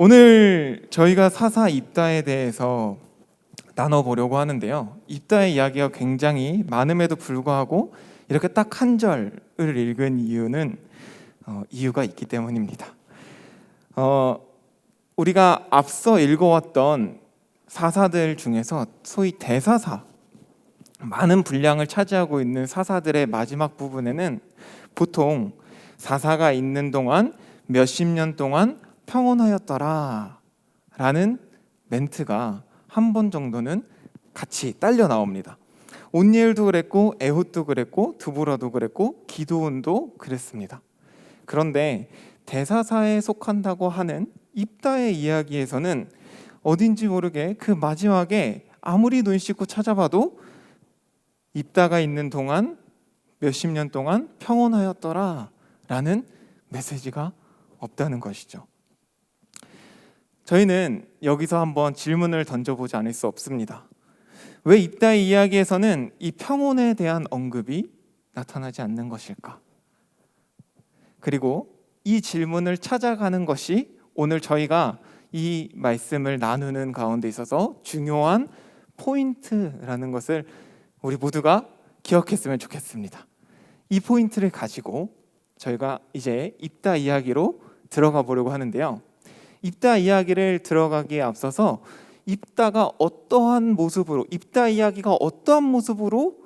오늘 저희가 사사 입다에 대해서 나눠보려고 하는데요. 입다의 이야기가 굉장히 많음에도 불구하고 이렇게 딱 한 절을 읽은 이유는 이유가 있기 때문입니다. 우리가 앞서 읽어왔던 사사들 중에서 소위 대사사, 많은 분량을 차지하고 있는 사사들의 마지막 부분에는 보통 사사가 있는 동안 몇십 년 동안 평온하였더라 라는 멘트가 한 번 정도는 같이 딸려 나옵니다. 온니엘도 그랬고 에훗도 그랬고 드보라도 그랬고 기드온도 그랬습니다. 그런데 대사사에 속한다고 하는 입다의 이야기에서는 어딘지 모르게 그 마지막에 아무리 눈 씻고 찾아봐도 입다가 있는 동안 몇십 년 동안 평온하였더라 라는 메시지가 없다는 것이죠. 저희는 여기서 한번 질문을 던져보지 않을 수 없습니다. 왜 입다의 이야기에서는 이 평온에 대한 언급이 나타나지 않는 것일까? 그리고 이 질문을 찾아가는 것이 오늘 저희가 이 말씀을 나누는 가운데 있어서 중요한 포인트라는 것을 우리 모두가 기억했으면 좋겠습니다. 이 포인트를 가지고 저희가 이제 입다 이야기로 들어가 보려고 하는데요. 입다 이야기를 들어가기에 앞서서 입다 이야기가 어떠한 모습으로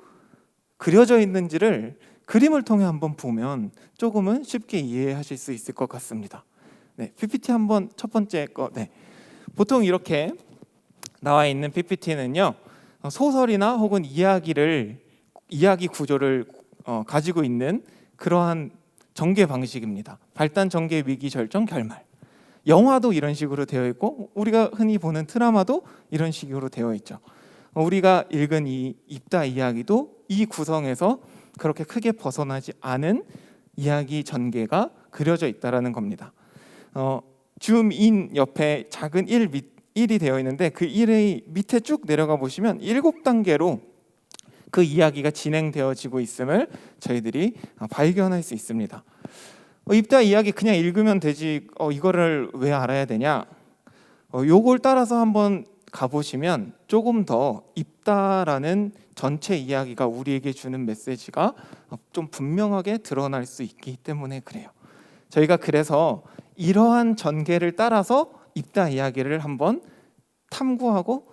그려져 있는지를 그림을 통해 한번 보면 조금은 쉽게 이해하실 수 있을 것 같습니다. PPT 한번 첫 번째 거. 보통 이렇게 나와 있는 PPT는요, 소설이나 혹은 이야기 구조를 가지고 있는 그러한 전개 방식입니다. 발단, 전개, 위기, 절정, 결말. 영화도 이런 식으로 되어 있고 우리가 흔히 보는 드라마도 이런 식으로 되어 있죠. 우리가 읽은 이 입다 이야기도 이 구성에서 그렇게 크게 벗어나지 않은 이야기 전개가 그려져 있다는 겁니다. 줌인 옆에 작은 1이 되어 있는데 그 1의 밑에 쭉 내려가 보시면 7단계로 그 이야기가 진행되어지고 있음을 저희들이 발견할 수 있습니다. 입다 이야기 그냥 읽으면 되지 이거를 왜 알아야 되냐? 요걸 따라서 한번 가보시면 조금 더 입다라는 전체 이야기가 우리에게 주는 메시지가 좀 분명하게 드러날 수 있기 때문에 그래요. 저희가 그래서 이러한 전개를 따라서 입다 이야기를 한번 탐구하고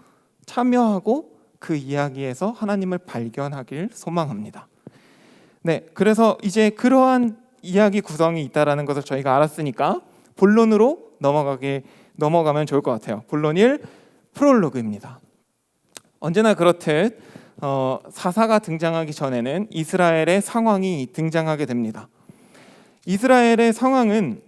참여하고 그 이야기에서 하나님을 발견하길 소망합니다. 그래서 이제 그러한 이야기 구성이 있다라는 것을 저희가 알았으니까 본론으로 넘어가면 좋을 것 같아요. 본론 1, 프롤로그입니다. 언제나 그렇듯 사사가 등장하기 전에는 이스라엘의 상황이 등장하게 됩니다. 이스라엘의 상황은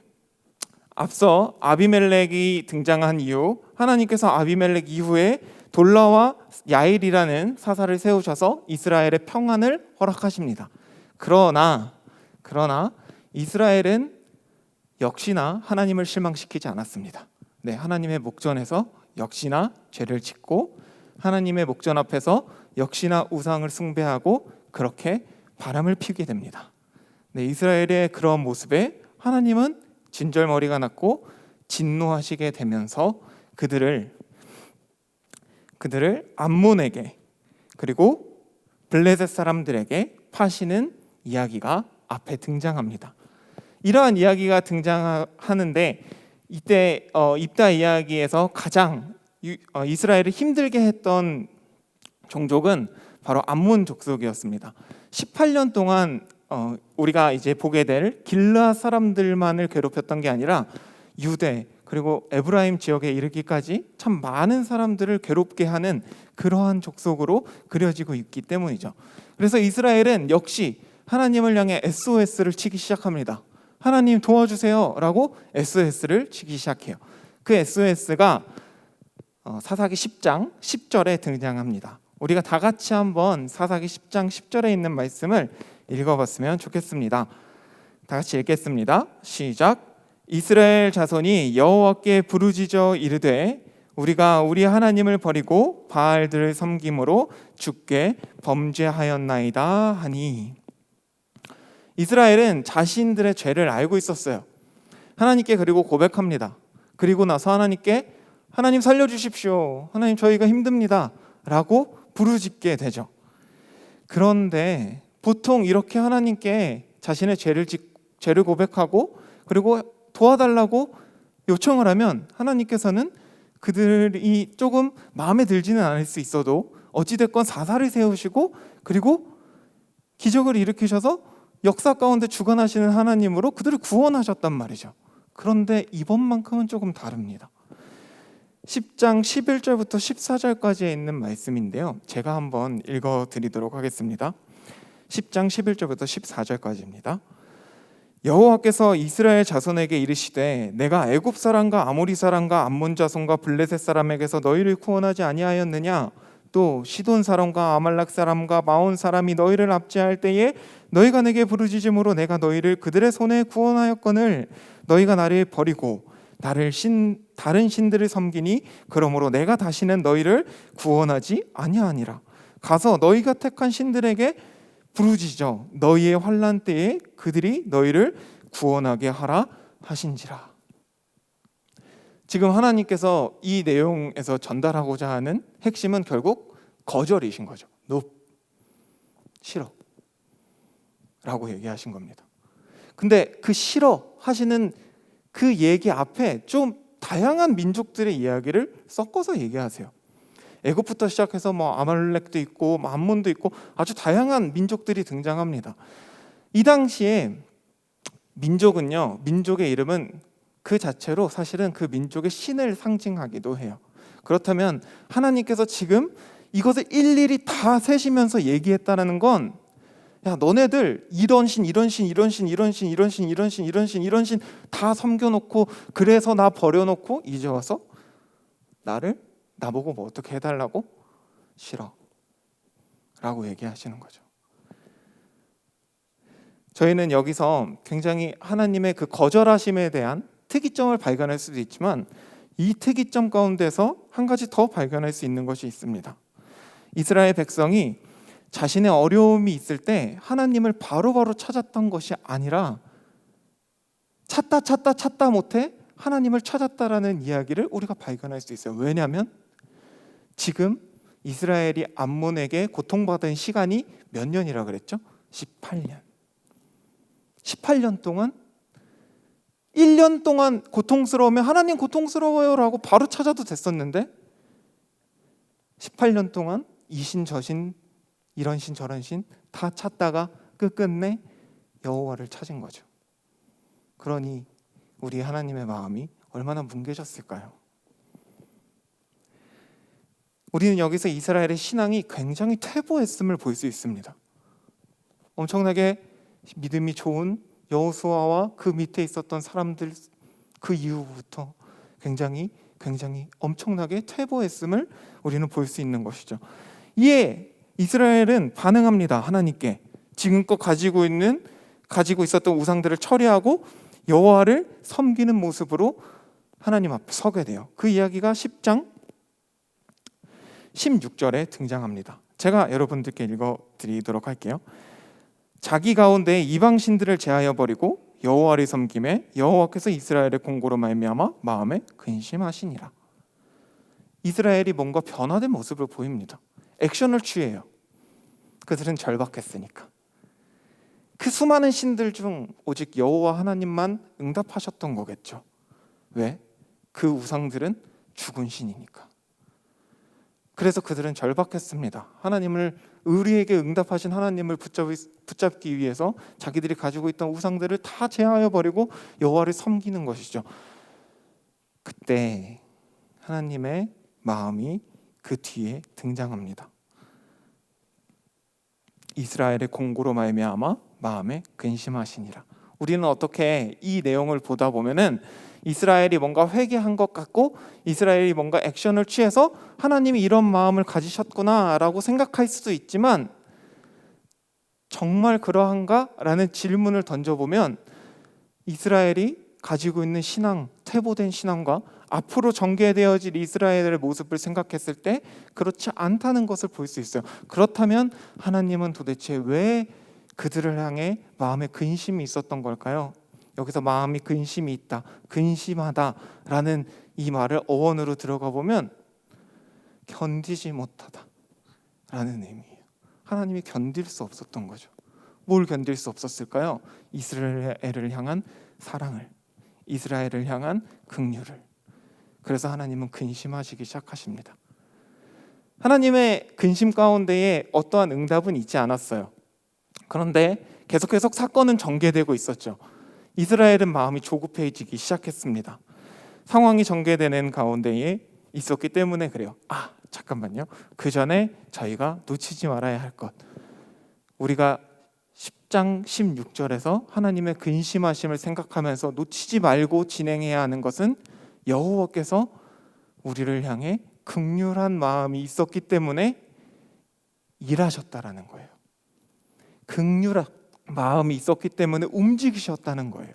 앞서 아비멜렉이 등장한 이후 하나님께서 아비멜렉 이후에 돌라와 야일이라는 사사를 세우셔서 이스라엘의 평안을 허락하십니다. 그러나 이스라엘은 역시나 하나님을 실망시키지 않았습니다. 하나님의 목전에서 역시나 죄를 짓고 하나님의 목전 앞에서 역시나 우상을 숭배하고 그렇게 바람을 피우게 됩니다. 이스라엘의 그런 모습에 하나님은 진절머리가 났고 진노하시게 되면서 그들을 암몬에게 그리고 블레셋 사람들에게 파시는 이야기가 앞에 등장합니다. 이러한 이야기가 등장하는데 이때 입다 이야기에서 가장 이스라엘을 힘들게 했던 종족은 바로 암몬 족속이었습니다. 18년 동안 우리가 이제 보게 될 길르앗 사람들만을 괴롭혔던 게 아니라 유대 그리고 에브라임 지역에 이르기까지 참 많은 사람들을 괴롭게 하는 그러한 족속으로 그려지고 있기 때문이죠. 그래서 이스라엘은 역시 하나님을 향해 SOS를 치기 시작합니다. 하나님 도와주세요 라고 SOS를 치기 시작해요. 그 SOS가 사사기 10장 10절에 등장합니다. 우리가 다 같이 한번 사사기 10장 10절에 있는 말씀을 읽어봤으면 좋겠습니다. 다 같이 읽겠습니다. 시작. 이스라엘 자손이 여호와께 부르짖어 이르되 우리가 우리 하나님을 버리고 바알들을 섬김으로 주께 범죄하였나이다 하니. 이스라엘은 자신들의 죄를 알고 있었어요. 하나님께 그리고 고백합니다. 그리고 나서 하나님께 하나님 살려주십시오. 하나님 저희가 힘듭니다. 라고 부르짖게 되죠. 그런데 보통 이렇게 하나님께 자신의 죄를 고백하고 그리고 도와달라고 요청을 하면 하나님께서는 그들이 조금 마음에 들지는 않을 수 있어도 어찌됐건 사사를 세우시고 그리고 기적을 일으키셔서 역사 가운데 주관하시는 하나님으로 그들을 구원하셨단 말이죠. 그런데 이번만큼은 조금 다릅니다. 10장 11절부터 14절까지에 있는 말씀인데요, 제가 한번 읽어드리도록 하겠습니다. 10장 11절부터 14절까지입니다. 여호와께서 이스라엘 자손에게 이르시되 내가 애굽 사람과 아모리 사람과 암몬 자손과 블레셋 사람에게서 너희를 구원하지 아니하였느냐? 또 시돈 사람과 아말렉 사람과 마온 사람이 너희를 압제할 때에 너희가 내게 부르짖음으로 내가 너희를 그들의 손에 구원하였거늘 너희가 나를 버리고 다른 신들을 섬기니 그러므로 내가 다시는 너희를 구원하지 아니하니라. 가서 너희가 택한 신들에게 부르짖어 너희의 환난 때에 그들이 너희를 구원하게 하라 하신지라. 지금 하나님께서 이 내용에서 전달하고자 하는 핵심은 결국 거절이신 거죠. No, 싫어 라고 얘기하신 겁니다. 근데 그 싫어 하시는 그 얘기 앞에 좀 다양한 민족들의 이야기를 섞어서 얘기하세요. 애굽부터 시작해서 아말렉도 있고 암몬도 있고 아주 다양한 민족들이 등장합니다. 이 당시에 민족은요, 민족의 이름은 그 자체로 사실은 그 민족의 신을 상징하기도 해요. 그렇다면 하나님께서 지금 이것을 일일이 다 세시면서 얘기했다는 건, 야 너네들 이런 신 다 섬겨놓고 그래서 나 버려놓고 이제 와서 나보고 뭐 어떻게 해달라고? 싫어 라고 얘기하시는 거죠. 저희는 여기서 굉장히 하나님의 그 거절하심에 대한 특이점을 발견할 수도 있지만 이 특이점 가운데서 한 가지 더 발견할 수 있는 것이 있습니다. 이스라엘 백성이 자신의 어려움이 있을 때 하나님을 바로바로 찾았던 것이 아니라 찾다 못해 하나님을 찾았다라는 이야기를 우리가 발견할 수 있어요. 왜냐하면 지금 이스라엘이 암몬에게 고통받은 시간이 몇 년이라 그랬죠? 18년. 18년 동안 1년 동안 고통스러우면 하나님 고통스러워요 라고 바로 찾아도 됐었는데 18년 동안 이신 저신 이런 신 저런 신 다 찾다가 끝끝내 여호와를 찾은 거죠. 그러니 우리 하나님의 마음이 얼마나 뭉개졌을까요? 우리는 여기서 이스라엘의 신앙이 굉장히 퇴보했음을 볼 수 있습니다. 엄청나게 믿음이 좋은 여호수아와 그 밑에 있었던 사람들 그 이후부터 굉장히 엄청나게 퇴보했음을 우리는 볼 수 있는 것이죠. 이에 이스라엘은 반응합니다. 하나님께 지금껏 가지고 있었던 우상들을 처리하고 여호와를 섬기는 모습으로 하나님 앞에 서게 돼요. 그 이야기가 10장 16절에 등장합니다. 제가 여러분들께 읽어드리도록 할게요. 자기 가운데 이방 신들을 제하여 버리고 여호와를 섬김에 여호와께서 이스라엘의 공고로 말미암아 마음에 근심하시니라. 이스라엘이 뭔가 변화된 모습을 보입니다. 액션을 취해요. 그들은 절박했으니까. 그 수많은 신들 중 오직 여호와 하나님만 응답하셨던 거겠죠. 왜? 그 우상들은 죽은 신이니까. 그래서 그들은 절박했습니다. 하나님을 우리에게 응답하신 하나님을 붙잡기 위해서 자기들이 가지고 있던 우상들을 다 제하여 버리고 여호와를 섬기는 것이죠. 그때 하나님의 마음이 그 뒤에 등장합니다. 이스라엘의 공고로 말미암아 마음에 근심하시니라. 우리는 어떻게 이 내용을 보다 보면은 이스라엘이 뭔가 회개한 것 같고 이스라엘이 뭔가 액션을 취해서 하나님이 이런 마음을 가지셨구나라고 생각할 수도 있지만 정말 그러한가? 라는 질문을 던져보면 이스라엘이 가지고 있는 신앙, 퇴보된 신앙과 앞으로 전개되어질 이스라엘의 모습을 생각했을 때 그렇지 않다는 것을 볼 수 있어요. 그렇다면 하나님은 도대체 왜 그들을 향해 마음에 근심이 있었던 걸까요? 여기서 마음이 근심이 있다, 근심하다라는 이 말을 어원으로 들어가 보면 견디지 못하다라는 의미예요. 하나님이 견딜 수 없었던 거죠. 뭘 견딜 수 없었을까요? 이스라엘을 향한 사랑을, 이스라엘을 향한 긍휼을. 그래서 하나님은 근심하시기 시작하십니다. 하나님의 근심 가운데에 어떠한 응답은 있지 않았어요. 그런데 계속 사건은 전개되고 있었죠. 이스라엘은 마음이 조급해지기 시작했습니다. 상황이 전개되는 가운데에 있었기 때문에 그래요. 잠깐만요. 그 전에 저희가 놓치지 말아야 할 것. 우리가 10장 16절에서 하나님의 근심하심을 생각하면서 놓치지 말고 진행해야 하는 것은 여호와께서 우리를 향해 긍휼한 마음이 있었기 때문에 일하셨다라는 거예요. 긍휼한 마음이 있었기 때문에 움직이셨다는 거예요.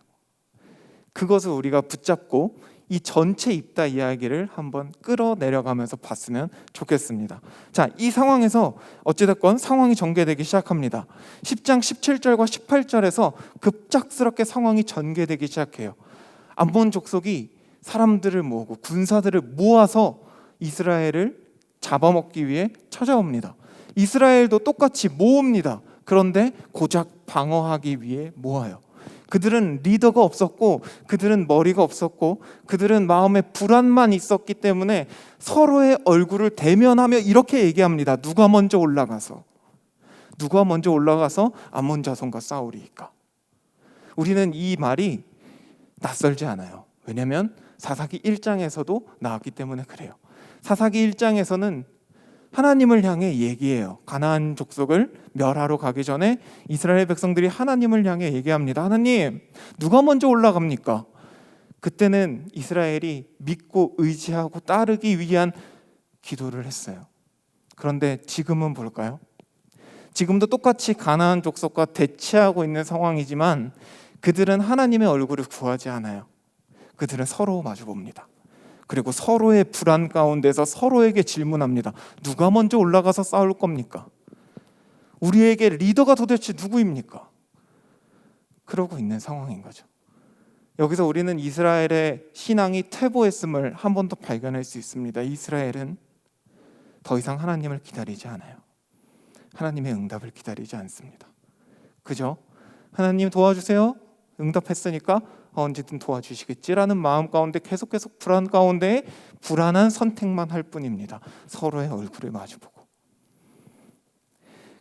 그것을 우리가 붙잡고 이 전체 입다 이야기를 한번 끌어내려가면서 봤으면 좋겠습니다. 자, 이 상황에서 어찌됐건 상황이 전개되기 시작합니다. 10장 17절과 18절에서 급작스럽게 상황이 전개되기 시작해요. 암몬 족속이 사람들을 모으고 군사들을 모아서 이스라엘을 잡아먹기 위해 찾아옵니다. 이스라엘도 똑같이 모읍니다. 그런데 고작 방어하기 위해 모아요. 그들은 리더가 없었고, 그들은 머리가 없었고, 그들은 마음에 불안만 있었기 때문에 서로의 얼굴을 대면하며 이렇게 얘기합니다. 누가 먼저 올라가서 암몬 자손과 싸우리이까? 우리는 이 말이 낯설지 않아요. 왜냐하면 사사기 1장에서도 나왔기 때문에 그래요. 사사기 1장에서는 하나님을 향해 얘기해요. 가나안 족속을 멸하러 가기 전에 이스라엘 백성들이 하나님을 향해 얘기합니다. 하나님, 누가 먼저 올라갑니까? 그때는 이스라엘이 믿고 의지하고 따르기 위한 기도를 했어요. 그런데 지금은 볼까요? 지금도 똑같이 가나안 족속과 대치하고 있는 상황이지만 그들은 하나님의 얼굴을 구하지 않아요. 그들은 서로 마주봅니다. 그리고 서로의 불안 가운데서 서로에게 질문합니다. 누가 먼저 올라가서 싸울 겁니까? 우리에게 리더가 도대체 누구입니까? 그러고 있는 상황인 거죠. 여기서 우리는 이스라엘의 신앙이 퇴보했음을 한 번 더 발견할 수 있습니다. 이스라엘은 더 이상 하나님을 기다리지 않아요. 하나님의 응답을 기다리지 않습니다. 그죠? 하나님 도와주세요. 응답했으니까 언제든 도와주시겠지라는 마음 가운데 계속 불안 가운데 불안한 선택만 할 뿐입니다. 서로의 얼굴을 마주보고.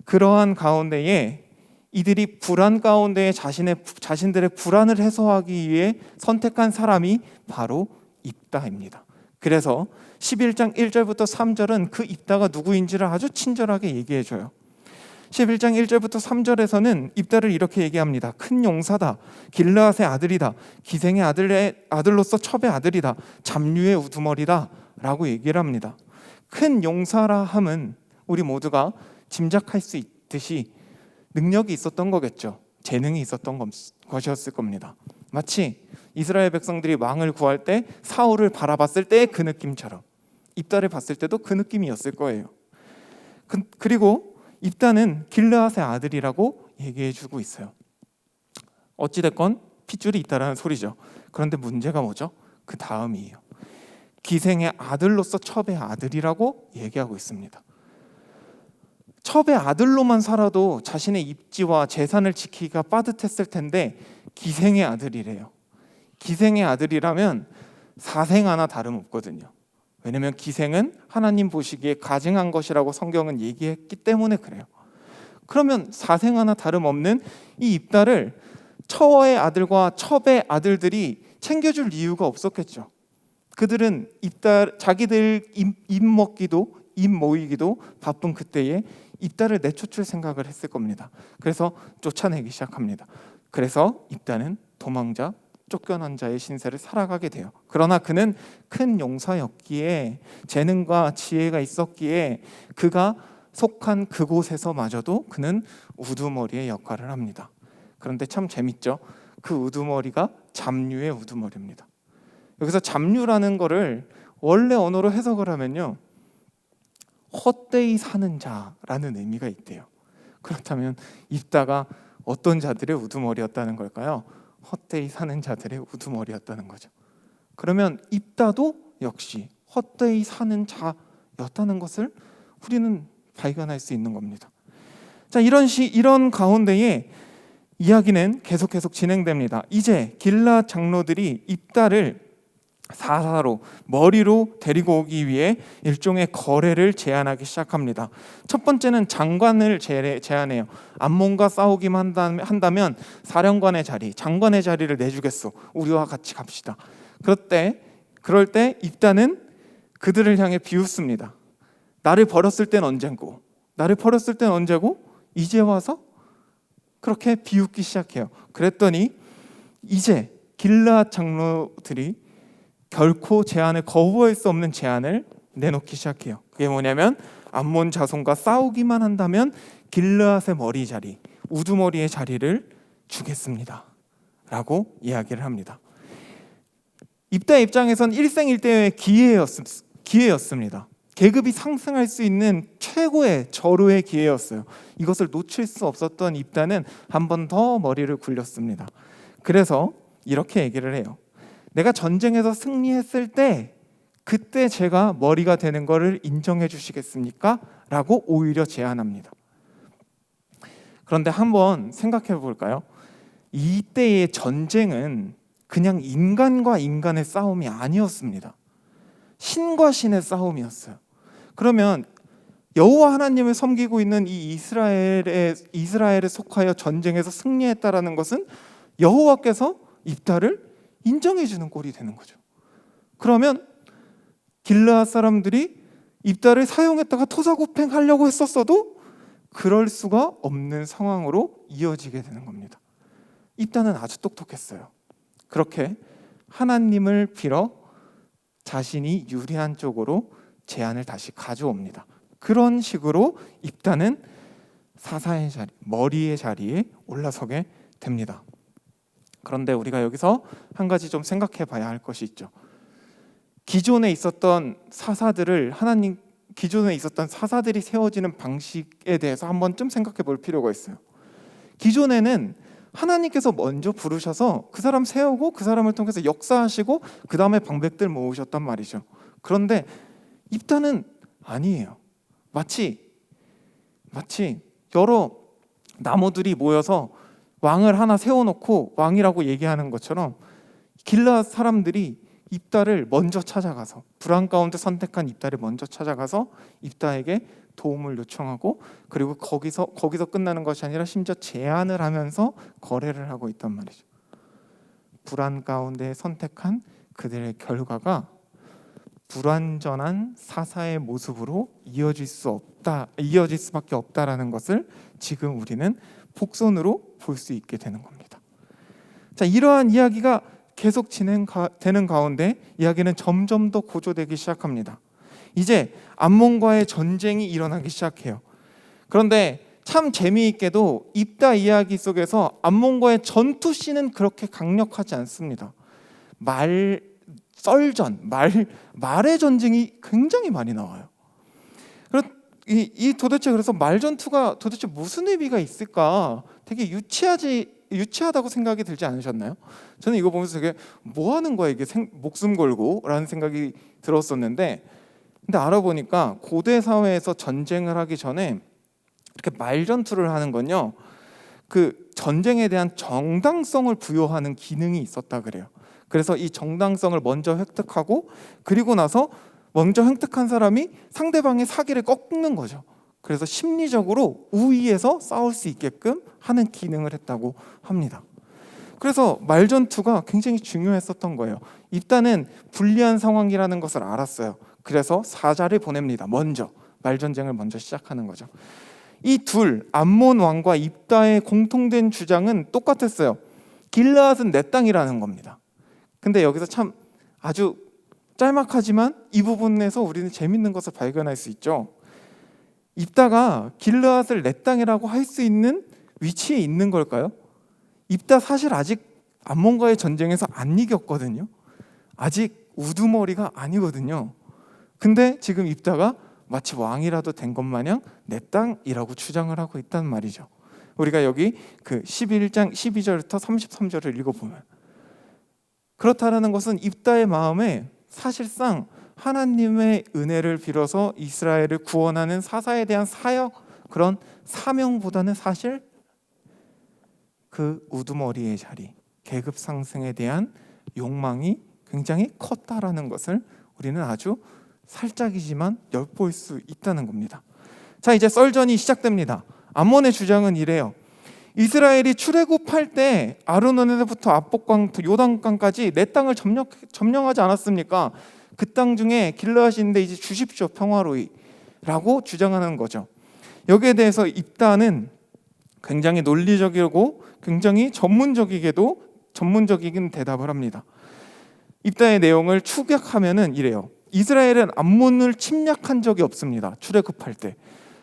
그러한 가운데에 이들이 불안 가운데 자신들의 불안을 해소하기 위해 선택한 사람이 바로 입다입니다. 그래서 11장 1절부터 3절은 그 입다가 누구인지를 아주 친절하게 얘기해줘요. 11장 1절부터 3절에서는 입다를 이렇게 얘기합니다. 큰 용사다, 길르앗의 아들이다, 기생의 아들로서 첩의 아들이다, 잡류의 우두머리다 라고 얘기를 합니다. 큰 용사라 함은 우리 모두가 짐작할 수 있듯이 능력이 있었던 거겠죠. 재능이 있었던 것이었을 겁니다. 마치 이스라엘 백성들이 왕을 구할 때 사울을 바라봤을 때 그 느낌처럼 입다를 봤을 때도 그 느낌이었을 거예요. 그리고 입다는 길르앗의 아들이라고 얘기해주고 있어요. 어찌됐건 핏줄이 있다라는 소리죠. 그런데 문제가 뭐죠? 그 다음이에요. 기생의 아들로서 첩의 아들이라고 얘기하고 있습니다. 첩의 아들로만 살아도 자신의 입지와 재산을 지키기가 빠듯했을 텐데 기생의 아들이래요. 기생의 아들이라면 사생 하나 다름없거든요. 왜냐하면 기생은 하나님 보시기에 가증한 것이라고 성경은 얘기했기 때문에 그래요. 그러면 사생 하나 다름없는 이 입다를 처의 아들과 첩의 아들들이 챙겨줄 이유가 없었겠죠. 그들은 자기들 입 먹기도 입 모이기도 바쁜 그때에 입다를 내쫓을 생각을 했을 겁니다. 그래서 쫓아내기 시작합니다. 그래서 입다는 도망자, 쫓겨난 자의 신세를 살아가게 돼요. 그러나 그는 큰 용사였기에 재능과 지혜가 있었기에 그가 속한 그곳에서마저도 그는 우두머리의 역할을 합니다. 그런데 참 재밌죠. 그 우두머리가 잡류의 우두머리입니다. 여기서 잡류라는 거를 원래 언어로 해석을 하면요, 헛되이 사는 자라는 의미가 있대요. 그렇다면 입다가 어떤 자들의 우두머리였다는 걸까요? 헛되이 사는 자들의 우두머리였다는 거죠. 그러면 입다도 역시 헛되이 사는 자였다는 것을 우리는 발견할 수 있는 겁니다. 자, 이런 가운데에 이야기는 계속 진행됩니다. 이제 길앗 장로들이 입다를 사사로 머리로 데리고 오기 위해 일종의 거래를 제안하기 시작합니다. 첫 번째는 장관을 제안해요. 암몬과 싸우기만 한다면 사령관의 자리, 장관의 자리를 내주겠소. 우리와 같이 갑시다. 그럴 때 입다는 그들을 향해 비웃습니다. 나를 버렸을 땐 언제고 이제 와서 그렇게 비웃기 시작해요. 그랬더니 이제 길앗 장로들이 결코 제안을 거부할 수 없는 제안을 내놓기 시작해요. 그게 뭐냐면 암몬 자손과 싸우기만 한다면 길앗의 머리 자리, 우두머리의 자리를 주겠습니다 라고 이야기를 합니다. 입다의 입장에선 일생일대의 기회였습니다. 계급이 상승할 수 있는 최고의 절호의 기회였어요. 이것을 놓칠 수 없었던 입다는 한 번 더 머리를 굴렸습니다. 그래서 이렇게 얘기를 해요. 내가 전쟁에서 승리했을 때 그때 제가 머리가 되는 것을 인정해 주시겠습니까? 라고 오히려 제안합니다. 그런데 한번 생각해 볼까요? 이때의 전쟁은 그냥 인간과 인간의 싸움이 아니었습니다. 신과 신의 싸움이었어요. 그러면 여호와 하나님을 섬기고 있는 이 이스라엘에 속하여 전쟁에서 승리했다라는 것은 여호와께서 입다를 인정해 주는 꼴이 되는 거죠. 그러면 길르앗 사람들이 입다를 사용했다가 토사구팽하려고 했었어도 그럴 수가 없는 상황으로 이어지게 되는 겁니다. 입다는 아주 똑똑했어요. 그렇게 하나님을 빌어 자신이 유리한 쪽으로 제안을 다시 가져옵니다. 그런 식으로 입다는 사사의 자리, 머리의 자리에 올라서게 됩니다. 그런데 우리가 여기서 한 가지 좀 생각해 봐야 할 것이 있죠. 기존에 있었던 사사들이 세워지는 방식에 대해서 한번 좀 생각해 볼 필요가 있어요. 기존에는 하나님께서 먼저 부르셔서 그 사람 세우고 그 사람을 통해서 역사하시고 그 다음에 방백들 모으셨단 말이죠. 그런데 입다는 아니에요. 마치 여러 나무들이 모여서 왕을 하나 세워놓고 왕이라고 얘기하는 것처럼 길앗 사람들이 입다를 먼저 찾아가서 불안 가운데 선택한 입다를 먼저 찾아가서 입다에게 도움을 요청하고 그리고 거기서 끝나는 것이 아니라 심지어 제안을 하면서 거래를 하고 있단 말이죠. 불안 가운데 선택한 그들의 결과가 불완전한 사사의 모습으로 이어질 수밖에 없다라는 것을 지금 우리는 복선으로 볼 수 있게 되는 겁니다. 자, 이러한 이야기가 계속 진행되는 가운데 이야기는 점점 더 고조되기 시작합니다. 이제 암몬과의 전쟁이 일어나기 시작해요. 그런데 참 재미있게도 입다 이야기 속에서 암몬과의 전투씬은 그렇게 강력하지 않습니다. 말의 전쟁이 굉장히 많이 나와요. 그래서 말 전투가 도대체 무슨 의미가 있을까? 되게 유치하다고 생각이 들지 않으셨나요? 저는 이거 보면서 되게 뭐 하는 거야 이게 목숨 걸고 라는 생각이 들었었는데, 근데 알아보니까 고대 사회에서 전쟁을 하기 전에 이렇게 말 전투를 하는 건요, 그 전쟁에 대한 정당성을 부여하는 기능이 있었다 그래요. 그래서 이 정당성을 먼저 획득하고 그리고 나서 먼저 획득한 사람이 상대방의 사기를 꺾는 거죠. 그래서 심리적으로 우위에서 싸울 수 있게끔 하는 기능을 했다고 합니다. 그래서 말전투가 굉장히 중요했었던 거예요. 입다는 불리한 상황이라는 것을 알았어요. 그래서 사자를 보냅니다. 먼저 말전쟁을 먼저 시작하는 거죠. 이 암몬 왕과 입다의 공통된 주장은 똑같았어요. 길르앗은 내 땅이라는 겁니다. 근데 여기서 참 아주 짤막하지만 이 부분에서 우리는 재밌는 것을 발견할 수 있죠. 입다가 길르앗을 내 땅이라고 할 수 있는 위치에 있는 걸까요? 입다 사실 아직 암몬과의 전쟁에서 안 이겼거든요. 아직 우두머리가 아니거든요. 근데 지금 입다가 마치 왕이라도 된 것 마냥 내 땅이라고 주장을 하고 있단 말이죠. 우리가 여기 그 11장 12절부터 33절을 읽어보면, 그렇다라는 것은 입다의 마음에 사실상 하나님의 은혜를 빌어서 이스라엘을 구원하는 사사에 대한 사역, 그런 사명보다는 사실 그 우두머리의 자리, 계급 상승에 대한 욕망이 굉장히 컸다라는 것을 우리는 아주 살짝이지만 엿볼 수 있다는 겁니다. 자, 이제 썰전이 시작됩니다. 암몬의 주장은 이래요. 이스라엘이 출애굽할 때 아르노네부터 압복강, 요단강까지 내 땅을 점령하지 않았습니까? 그 땅 중에 길르앗인데 이제 주십시오, 평화로이 라고 주장하는 거죠. 여기에 대해서 입다는 굉장히 논리적이고 굉장히 전문적인 대답을 합니다. 입다의 내용을 축약하면은 이래요. 이스라엘은 암몬을 침략한 적이 없습니다. 출애굽할 때.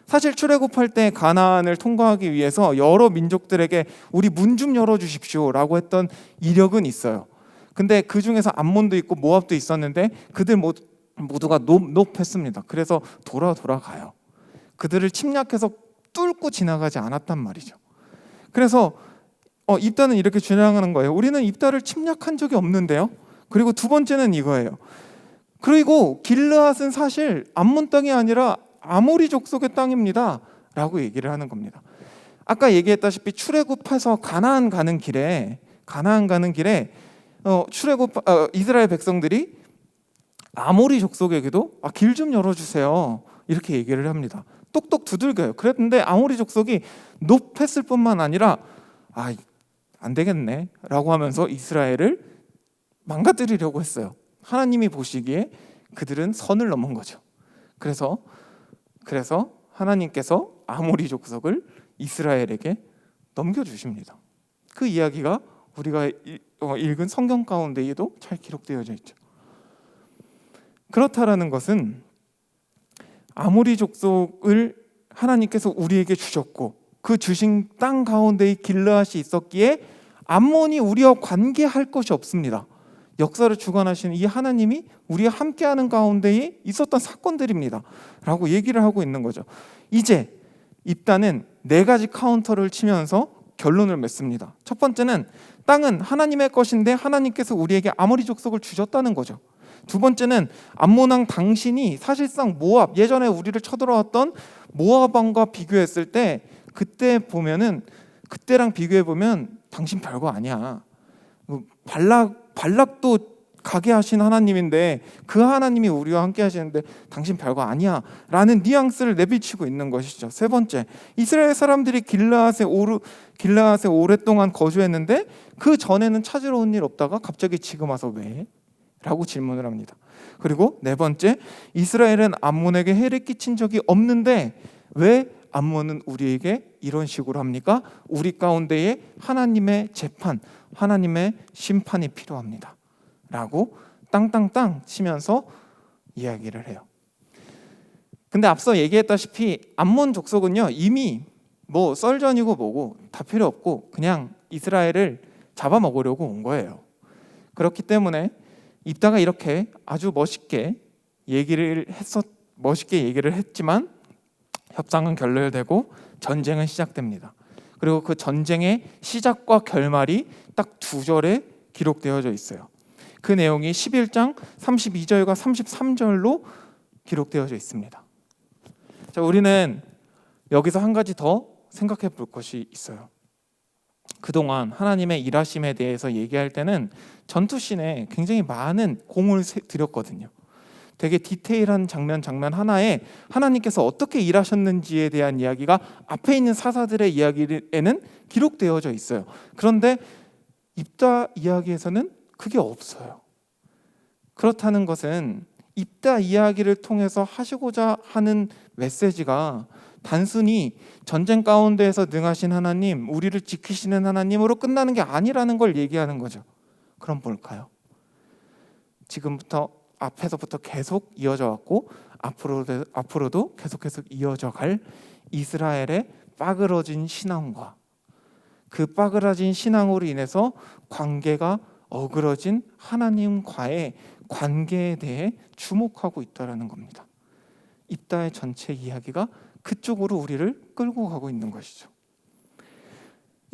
사실 출애굽할 때 가나안을 통과하기 위해서 여러 민족들에게 우리 문 좀 열어주십시오 라고 했던 이력은 있어요. 근데 그 중에서 암몬도 있고 모압도 있었는데 그들 모두가 높했습니다. 그래서 돌아가요. 그들을 침략해서 뚫고 지나가지 않았단 말이죠. 그래서 입다는 이렇게 주장하는 거예요. 우리는 입다를 침략한 적이 없는데요. 그리고 두 번째는 이거예요. 그리고 길르앗은 사실 암몬 땅이 아니라 아모리 족속의 땅입니다 라고 얘기를 하는 겁니다. 아까 얘기했다시피 출애굽해서 가나안 가는 길에 이스라엘 백성들이 아모리 족속에게도 길 좀 열어주세요 이렇게 얘기를 합니다. 똑똑 두들겨요. 그랬는데 아모리 족속이 높했을 뿐만 아니라 안 되겠네 라고 하면서 이스라엘을 망가뜨리려고 했어요. 하나님이 보시기에 그들은 선을 넘은 거죠. 그래서 하나님께서 아모리 족속을 이스라엘에게 넘겨주십니다. 그 이야기가 우리가 읽은 성경 가운데에도 잘 기록되어져 있죠. 그렇다라는 것은 아모리 족속을 하나님께서 우리에게 주셨고 그 주신 땅 가운데에 길르앗이 있었기에 암몬이 우리와 관계할 것이 없습니다. 역사를 주관하시는 이 하나님이 우리와 함께하는 가운데에 있었던 사건들입니다 라고 얘기를 하고 있는 거죠. 이제 입다는 네 가지 카운터를 치면서 결론을 맺습니다. 첫 번째는 땅은 하나님의 것인데 하나님께서 우리에게 아모리 족속을 주셨다는 거죠. 두 번째는 암몬 왕 당신이 사실상 모압, 예전에 우리를 쳐들어왔던 모압 왕과 비교했을 때 그때랑 비교해 보면 당신 별거 아니야. 발락도 가게 하신 하나님인데 그 하나님이 우리와 함께 하시는데 당신 별거 아니야 라는 뉘앙스를 내비치고 있는 것이죠. 세 번째, 이스라엘 사람들이 길르앗에 오랫동안 거주했는데 그 전에는 찾으러 온 일 없다가 갑자기 지금 와서 왜? 라고 질문을 합니다. 그리고 네 번째, 이스라엘은 암몬에게 해를 끼친 적이 없는데 왜 암몬은 우리에게 이런 식으로 합니까? 우리 가운데에 하나님의 재판, 하나님의 심판이 필요합니다 라고 땅땅땅 치면서 이야기를 해요. 근데 앞서 얘기했다시피 암몬 족속은요 이미 썰전이고 뭐고 다 필요 없고 그냥 이스라엘을 잡아먹으려고 온 거예요. 그렇기 때문에 입다가 이렇게 아주 멋있게 얘기를 했지만 협상은 결렬되고 전쟁은 시작됩니다. 그리고 그 전쟁의 시작과 결말이 딱 두 절에 기록되어져 있어요. 그 내용이 11장 32절과 33절로 기록되어져 있습니다. 자, 우리는 여기서 한 가지 더 생각해 볼 것이 있어요. 그동안 하나님의 일하심에 대해서 얘기할 때는 전투씬에 굉장히 많은 공을 들였거든요. 되게 디테일한 장면 하나에 하나님께서 어떻게 일하셨는지에 대한 이야기가 앞에 있는 사사들의 이야기에는 기록되어져 있어요. 그런데 입다 이야기에서는 그게 없어요. 그렇다는 것은 입다 이야기를 통해서 하시고자 하는 메시지가 단순히 전쟁 가운데에서 능하신 하나님, 우리를 지키시는 하나님으로 끝나는 게 아니라는 걸 얘기하는 거죠. 그럼 뭘까요? 지금부터 앞에서부터 계속 이어져 왔고 앞으로도 계속해서 이어져 갈 이스라엘의 빠그러진 신앙과 그 빠그러진 신앙으로 인해서 관계가 어그러진 하나님과의 관계에 대해 주목하고 있다는 겁니다. 입다의 전체 이야기가 그쪽으로 우리를 끌고 가고 있는 것이죠.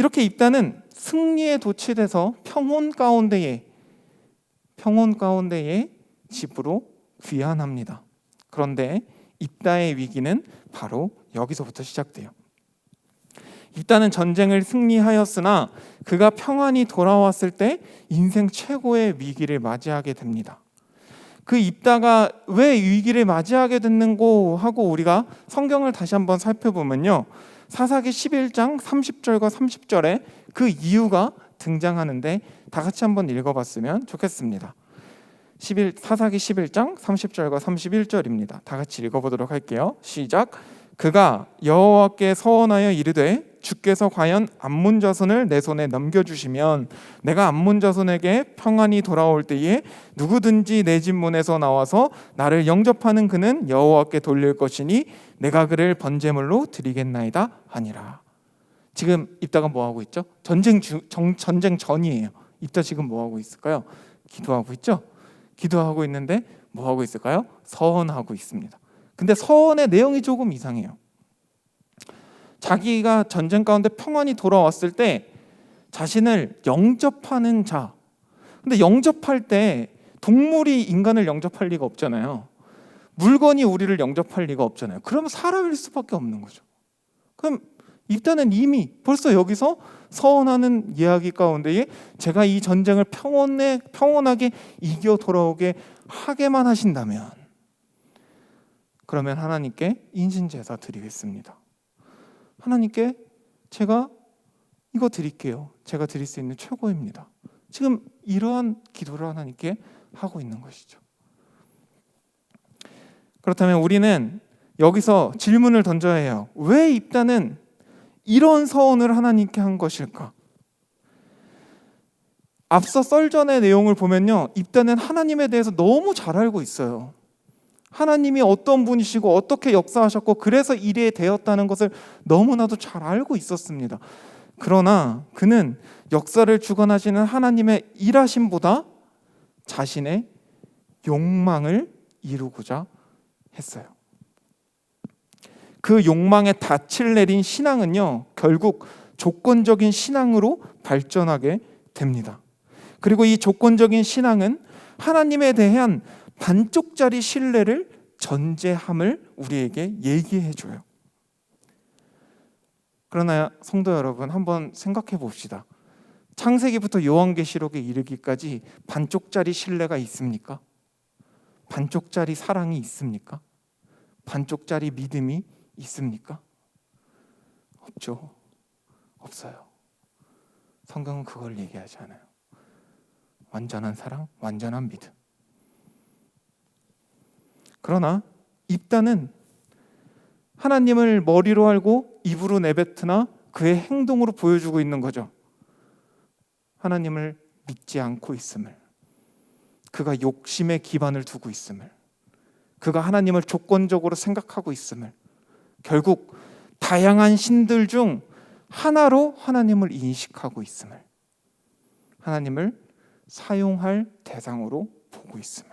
이렇게 입다는 승리에 도취돼서 평온 가운데에 집으로 귀환합니다. 그런데 입다의 위기는 바로 여기서부터 시작돼요. 입다는 전쟁을 승리하였으나 그가 평안히 돌아왔을 때 인생 최고의 위기를 맞이하게 됩니다. 그 입다가 왜 위기를 맞이하게 됐는고 하고 우리가 성경을 다시 한번 살펴보면요, 사사기 11장 30절과 30절에 그 이유가 등장하는데 다 같이 한번 읽어봤으면 좋겠습니다. 사사기 11장 30절과 31절입니다. 다 같이 읽어보도록 할게요. 시작. 그가 여호와께 서원하여 이르되 주께서 과연 암몬 자손을 내 손에 넘겨주시면 내가 암몬 자손에게 평안히 돌아올 때에 누구든지 내 집 문에서 나와서 나를 영접하는 그는 여호와께 돌릴 것이니 내가 그를 번제물로 드리겠나이다 하니라. 지금 입다가 뭐 하고 있죠? 전쟁 전이에요. 입다 지금 뭐 하고 있을까요? 기도하고 있죠? 기도하고 있는데 뭐 하고 있을까요? 서원하고 있습니다. 근데 서원의 내용이 조금 이상해요. 자기가 전쟁 가운데 평안히 돌아왔을 때 자신을 영접하는 자. 근데 영접할 때 동물이 인간을 영접할 리가 없잖아요. 물건이 우리를 영접할 리가 없잖아요. 그러면 사람일 수밖에 없는 거죠. 그럼 입다는 이미 벌써 여기서 서원하는 이야기 가운데에 제가 이 전쟁을 평온하게 이겨 돌아오게 하게만 하신다면 그러면 하나님께 인신제사 드리겠습니다. 하나님께 제가 이거 드릴게요. 제가 드릴 수 있는 최고입니다. 지금 이러한 기도를 하나님께 하고 있는 것이죠. 그렇다면 우리는 여기서 질문을 던져야 해요. 왜 입다는 이런 서원을 하나님께 한 것일까? 앞서 썰전의 내용을 보면요, 입다는 하나님에 대해서 너무 잘 알고 있어요. 하나님이 어떤 분이시고 어떻게 역사하셨고 그래서 이래 되었다는 것을 너무나도 잘 알고 있었습니다. 그러나 그는 역사를 주관하시는 하나님의 일하심보다 자신의 욕망을 이루고자 했어요. 그 욕망에 닻을 내린 신앙은요, 결국 조건적인 신앙으로 발전하게 됩니다. 그리고 이 조건적인 신앙은 하나님에 대한 반쪽짜리 신뢰를 전제함을 우리에게 얘기해줘요. 그러나 성도 여러분, 한번 생각해 봅시다. 창세기부터 요한계시록에 이르기까지 반쪽짜리 신뢰가 있습니까? 반쪽짜리 사랑이 있습니까? 반쪽짜리 믿음이 있습니까? 없죠. 없어요. 성경은 그걸 얘기하지 않아요. 완전한 사랑, 완전한 믿음. 그러나 입다는 하나님을 머리로 알고 입으로 내뱉으나 그의 행동으로 보여주고 있는 거죠. 하나님을 믿지 않고 있음을, 그가 욕심에 기반을 두고 있음을, 그가 하나님을 조건적으로 생각하고 있음을, 결국 다양한 신들 중 하나로 하나님을 인식하고 있음을, 하나님을 사용할 대상으로 보고 있음을.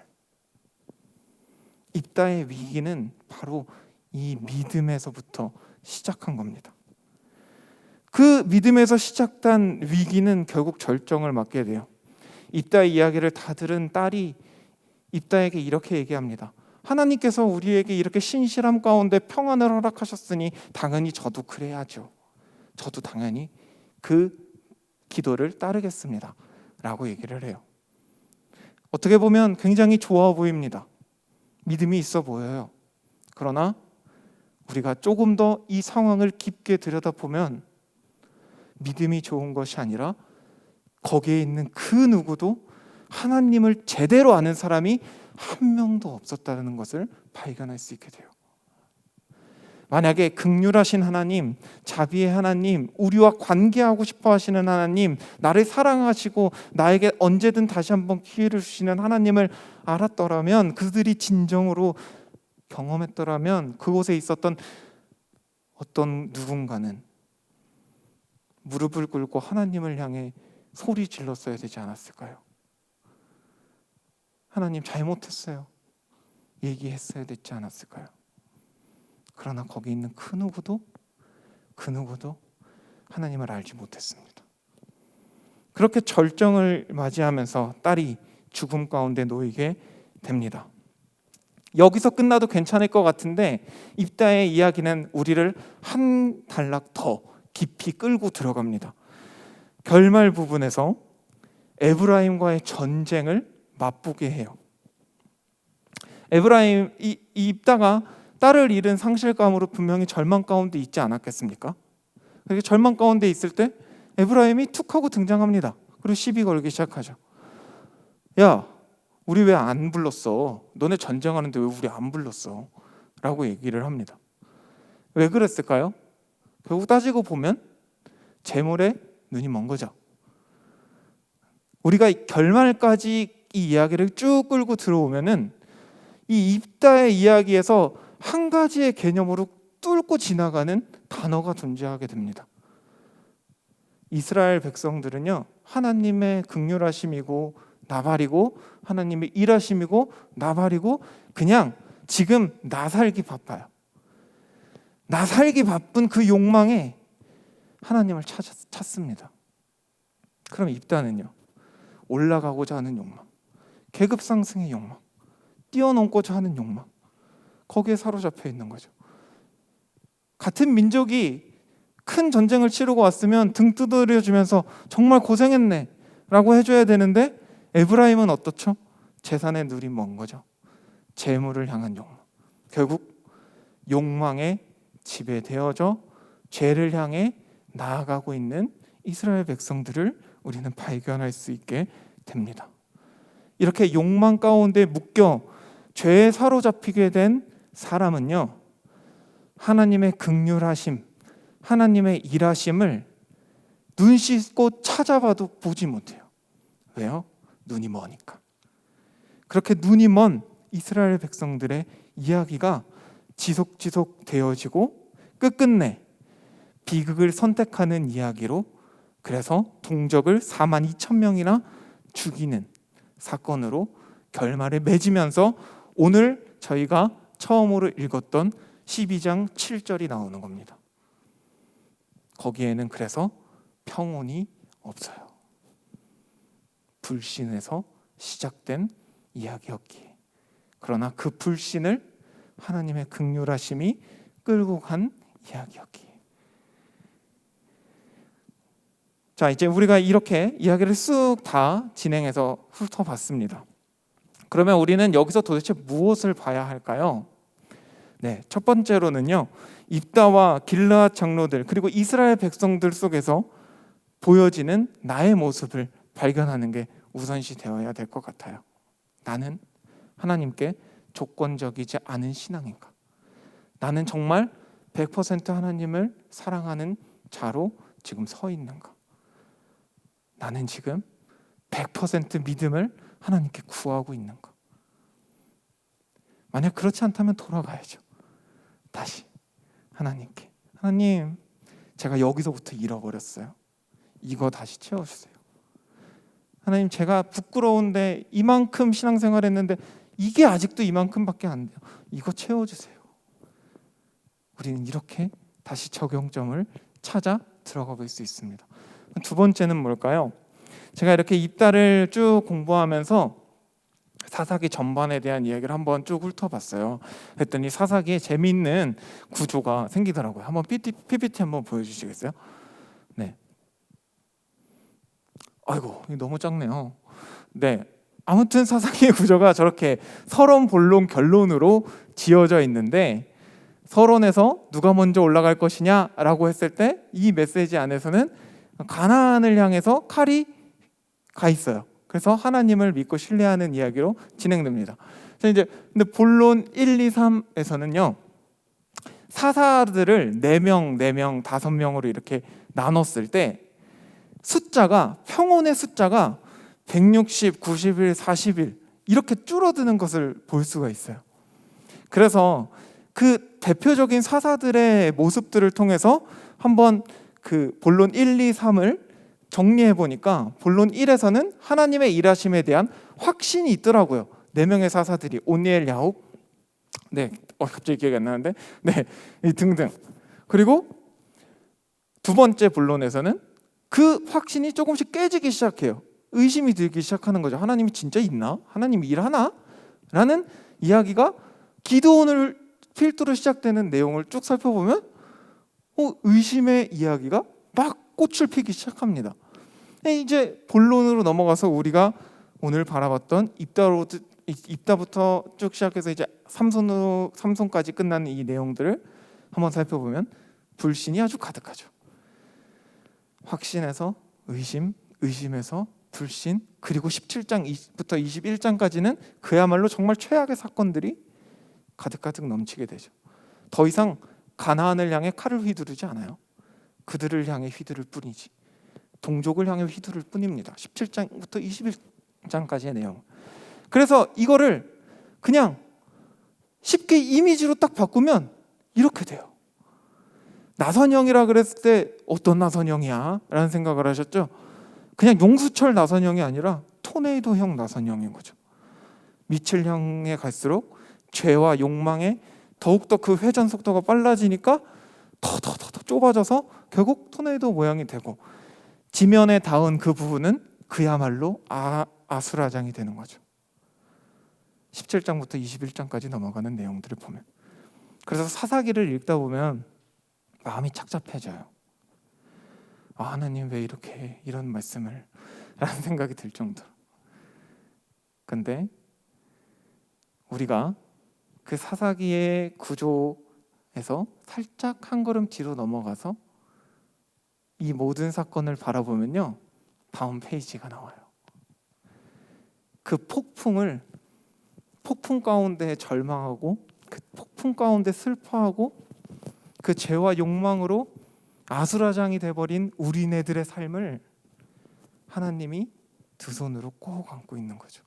입다의 위기는 바로 이 믿음에서부터 시작한 겁니다. 그 믿음에서 시작된 위기는 결국 절정을 맞게 돼요. 입다의 이야기를 다 들은 딸이 입다에게 이렇게 얘기합니다. 하나님께서 우리에게 이렇게 신실함 가운데 평안을 허락하셨으니 당연히 저도 그래야죠. 저도 당연히 그 기도를 따르겠습니다. 라고 얘기를 해요. 어떻게 보면 굉장히 좋아 보입니다. 믿음이 있어 보여요. 그러나 우리가 조금 더 이 상황을 깊게 들여다보면 믿음이 좋은 것이 아니라 거기에 있는 그 누구도 하나님을 제대로 아는 사람이 한 명도 없었다는 것을 발견할 수 있게 돼요. 만약에 긍휼하신 하나님, 자비의 하나님, 우리와 관계하고 싶어 하시는 하나님, 나를 사랑하시고 나에게 언제든 다시 한번 기회를 주시는 하나님을 알았더라면, 그들이 진정으로 경험했더라면 그곳에 있었던 어떤 누군가는 무릎을 꿇고 하나님을 향해 소리 질렀어야 되지 않았을까요? 하나님 잘못했어요. 얘기했어야 되지 않았을까요? 그러나 거기 있는 그 누구도 하나님을 알지 못했습니다. 그렇게 절정을 맞이하면서 딸이 죽음 가운데 놓이게 됩니다. 여기서 끝나도 괜찮을 것 같은데 입다의 이야기는 우리를 한 단락 더 깊이 끌고 들어갑니다. 결말 부분에서 에브라임과의 전쟁을 맛보게 해요. 에브라임 이 입다가 딸을 잃은 상실감으로 분명히 절망 가운데 있지 않았겠습니까? 그렇게 절망 가운데 있을 때 에브라임이 툭 하고 등장합니다. 그리고 시비 걸기 시작하죠. 야, 우리 왜 안 불렀어? 너네 전쟁하는데 왜 우리 안 불렀어? 라고 얘기를 합니다. 왜 그랬을까요? 결국 따지고 보면 재물에 눈이 먼 거죠. 우리가 결말까지 이 이야기를 쭉 끌고 들어오면은 이 입다의 이야기에서 한 가지의 개념으로 뚫고 지나가는 단어가 존재하게 됩니다. 이스라엘 백성들은요, 하나님의 긍휼하심이고 나발이고 하나님의 일하심이고 나발이고 그냥 지금 나 살기 바빠요. 나 살기 바쁜 그 욕망에 하나님을 찾습니다. 그럼 입다는요, 올라가고자 하는 욕망, 계급 상승의 욕망, 뛰어넘고자 하는 욕망, 거기에 사로잡혀 있는 거죠. 같은 민족이 큰 전쟁을 치르고 왔으면 등 두드려주면서 정말 고생했네 라고 해줘야 되는데 에브라임은 어떻죠? 재산의 눈이 먼 거죠. 재물을 향한 욕망, 결국 욕망에 지배되어져 죄를 향해 나아가고 있는 이스라엘 백성들을 우리는 발견할 수 있게 됩니다. 이렇게 욕망 가운데 묶여 죄에 사로잡히게 된 사람은요, 하나님의 긍휼하심, 하나님의 일하심을 눈 씻고 찾아봐도 보지 못해요. 왜요? 눈이 머니까. 그렇게 눈이 먼 이스라엘 백성들의 이야기가 지속 되어지고 끝끝내 비극을 선택하는 이야기로, 그래서 동족을 42,000명이나 죽이는 사건으로 결말을 맺으면서 오늘 저희가 처음으로 읽었던 12장 7절이 나오는 겁니다. 거기에는 그래서 평온이 없어요. 불신에서 시작된 이야기였기에. 그러나 그 불신을 하나님의 긍휼하심이 끌고 간 이야기였기에. 자, 이제 우리가 이렇게 이야기를 쑥 다 진행해서 훑어봤습니다. 그러면 우리는 여기서 도대체 무엇을 봐야 할까요? 네, 첫 번째로는요, 입다와 길르앗 장로들 그리고 이스라엘 백성들 속에서 보여지는 나의 모습을 발견하는 게 우선시 되어야 될 것 같아요. 나는 하나님께 조건적이지 않은 신앙인가? 나는 정말 100% 하나님을 사랑하는 자로 지금 서 있는가? 나는 지금 100% 믿음을 하나님께 구하고 있는가? 만약 그렇지 않다면 돌아가야죠. 다시 하나님께, 하나님, 제가 여기서부터 잃어버렸어요. 이거 다시 채워주세요. 하나님, 제가 부끄러운데 이만큼 신앙생활 했는데 이게 아직도 이만큼밖에 안 돼요. 이거 채워주세요. 우리는 이렇게 다시 적용점을 찾아 들어가 볼 수 있습니다. 두 번째는 뭘까요? 제가 이렇게 입다를 쭉 공부하면서 사사기 전반에 대한 이야기를 한번 쭉 훑어봤어요. 그랬더니 사사기에 재미있는 구조가 생기더라고요. 한번 PPT 한번 보여주시겠어요? 네. 아이고, 너무 작네요. 네. 아무튼 사사기의 구조가 저렇게 서론, 본론, 결론으로 지어져 있는데, 서론에서 누가 먼저 올라갈 것이냐라고 했을 때 이 메시지 안에서는 가나안을 향해서 칼이 가 있어요. 그래서 하나님을 믿고 신뢰하는 이야기로 진행됩니다. 자, 이제 근데 본론 1, 2, 3에서는요, 사사들을 4명, 4명, 5명으로 이렇게 나눴을 때 숫자가, 평온의 숫자가 160, 90일, 40일 이렇게 줄어드는 것을 볼 수가 있어요. 그래서 그 대표적인 사사들의 모습들을 통해서 한번 그 본론 1, 2, 3을 정리해 보니까 본론 1에서는 하나님의 일하심에 대한 확신이 있더라고요. 4명의 사사들이 오니엘, 야홉, 갑자기 기억이 안 나는데, 등등. 그리고 두 번째 본론에서는 그 확신이 조금씩 깨지기 시작해요. 의심이 들기 시작하는 거죠. 하나님이 진짜 있나? 하나님이 일하나? 라는 이야기가 기드온을 필두로 시작되는 내용을 쭉 살펴보면 의심의 이야기가 막 꽃을 피기 시작합니다. 이제 본론으로 넘어가서 우리가 오늘 바라봤던 입다부터 쭉 시작해서 이제 삼손까지 끝나는 이 내용들을 한번 살펴보면 불신이 아주 가득하죠. 확신에서 의심, 의심에서 불신, 그리고 17장부터 21장까지는 그야말로 정말 최악의 사건들이 가득가득 넘치게 되죠. 더 이상 가나안을 향해 칼을 휘두르지 않아요. 그들을 향해 휘두를 뿐이지. 동족을 향해 휘두를 뿐입니다. 17장부터 21장까지의 내용. 그래서 이거를 그냥 쉽게 이미지로 딱 바꾸면 이렇게 돼요. 나선형이라 그랬을 때 어떤 나선형이야? 라는 생각을 하셨죠? 그냥 용수철 나선형이 아니라 토네이도형 나선형인 거죠. 미첼형에 갈수록 죄와 욕망에 더욱더 그 회전 속도가 빨라지니까 더 좁아져서 결국 토네이도 모양이 되고, 지면에 닿은 그 부분은 그야말로 아수라장이 되는 거죠. 17장부터 21장까지 넘어가는 내용들을 보면. 그래서 사사기를 읽다 보면 마음이 착잡해져요. 하나님 왜 이렇게 이런 말씀을 라는 생각이 들 정도로. 근데 우리가 그 사사기의 구조에서 살짝 한 걸음 뒤로 넘어가서 이 모든 사건을 바라보면요, 다음 페이지가 나와요. 그 폭풍 가운데 절망하고, 그 폭풍 가운데 슬퍼하고, 그 죄와 욕망으로 아수라장이 돼버린 우리네들의 삶을 하나님이 두 손으로 꼭 안고 있는 거죠.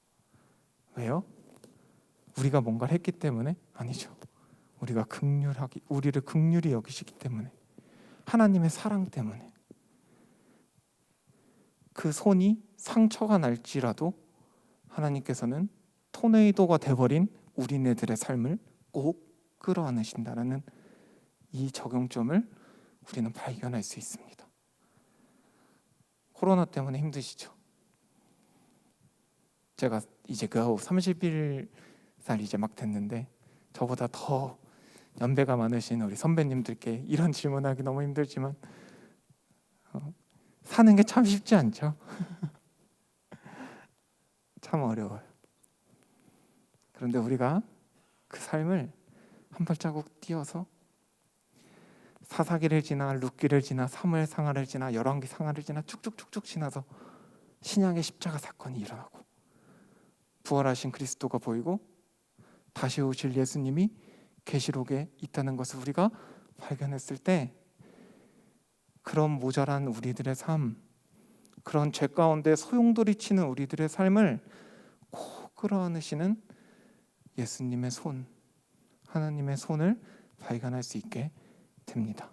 왜요? 우리가 뭔가를 했기 때문에? 아니죠. 우리를 긍휼히 여기시기 때문에, 하나님의 사랑 때문에. 그 손이 상처가 날지라도 하나님께서는 토네이도가 돼버린 우리네들의 삶을 꼭 끌어안으신다라는 이 적용점을 우리는 발견할 수 있습니다. 코로나 때문에 힘드시죠? 제가 이제 겨우 31살 이제 막 됐는데, 저보다 더 연배가 많으신 우리 선배님들께 이런 질문하기 너무 힘들지만 사는 게 참 쉽지 않죠. 참 어려워요. 그런데 우리가 그 삶을 한 발자국 뛰어서 사사기를 지나 룻기를 지나 사무엘 상하를 지나 열왕기 상하를 지나 쭉쭉쭉쭉 지나서 신약의 십자가 사건이 일어나고, 부활하신 그리스도가 보이고 다시 오실 예수님이 계시록에 있다는 것을 우리가 발견했을 때, 그런 모자란 우리들의 삶, 그런 죄 가운데 소용돌이치는 우리들의 삶을 꼭 끌어안으시는 예수님의 손, 하나님의 손을 발견할 수 있게 됩니다.